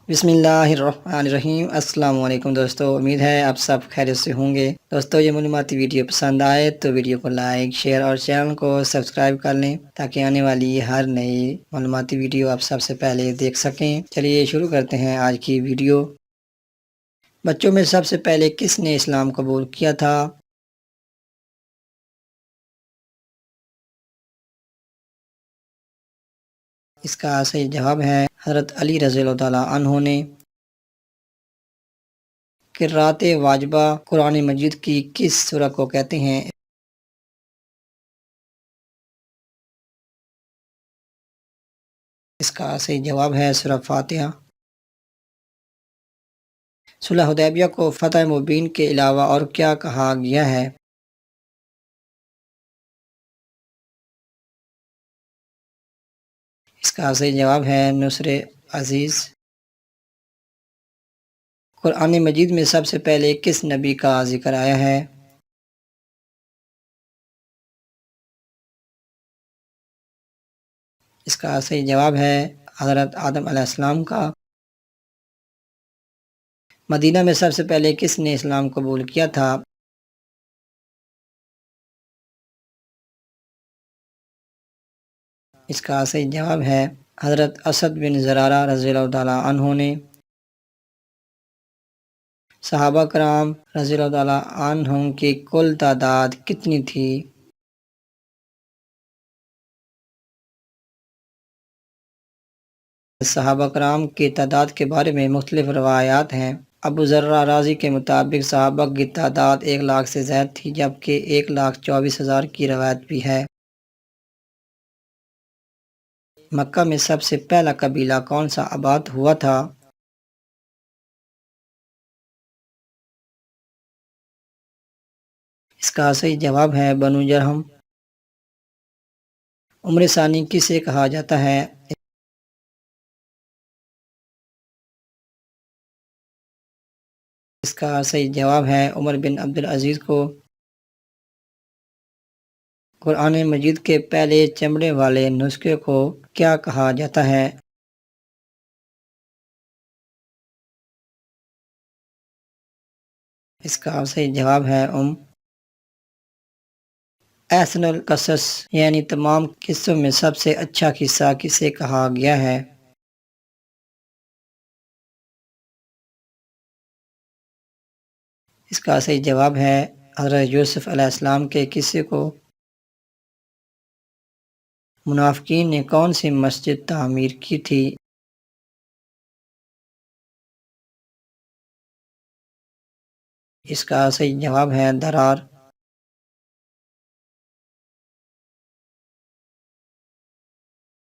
بسم اللہ الرحمن الرحیم۔ السلام علیکم دوستو، امید ہے آپ سب خیریت سے ہوں گے۔ دوستو یہ معلوماتی ویڈیو پسند آئے تو ویڈیو کو لائک، شیئر اور چینل کو سبسکرائب کر لیں تاکہ آنے والی ہر نئی معلوماتی ویڈیو آپ سب سے پہلے دیکھ سکیں۔ چلیے شروع کرتے ہیں آج کی ویڈیو۔ بچوں میں سب سے پہلے کس نے اسلام قبول کیا تھا؟ اس کا صحیح جواب ہے حضرت علی رضی اللہ تعالیٰ عنہ نے۔ قرأت واجبہ قرآن مجید کی کس سورہ کو کہتے ہیں؟ اس کا صحیح جواب ہے سورہ فاتحہ۔ صلح حدیبیہ کو فتح مبین کے علاوہ اور کیا کہا گیا ہے؟ اس کا صحیح جواب ہے نصر عزیز۔ قرآن مجید میں سب سے پہلے کس نبی کا ذکر آیا ہے؟ اس کا صحیح جواب ہے حضرت آدم علیہ السلام کا۔ مدینہ میں سب سے پہلے کس نے اسلام قبول کیا تھا؟ اس کا صحیح جواب ہے حضرت اسد بن زرارہ رضی اللہ تعالیٰ عنہ نے۔ صحابہ کرام رضی اللہ تعالیٰ عنہم کی کل تعداد کتنی تھی؟ صحابہ کرام کی تعداد کے بارے میں مختلف روایات ہیں۔ ابو ذر رازی کے مطابق صحابہ کی تعداد 1,00,000 سے زائد تھی، جبکہ 1,24,000 کی روایت بھی ہے۔ مکہ میں سب سے پہلا قبیلہ کون سا آباد ہوا تھا؟ اس کا صحیح جواب ہے بنو جرہم۔ عمر ثانی کسے کہا جاتا ہے؟ اس کا صحیح جواب ہے عمر بن عبدالعزیز کو۔ قرآن مجید کے پہلے چمڑے والے نسخے کو کیا کہا جاتا ہے؟ اس کا صحیح جواب ہے احسن القصص، یعنی تمام قصوں میں سب سے اچھا قصہ کسے کہا گیا ہے؟ اس کا صحیح جواب ہے حضرت یوسف علیہ السلام کے قصے کو۔ منافقین نے کون سی مسجد تعمیر کی تھی؟ اس کا صحیح جواب ہے درار۔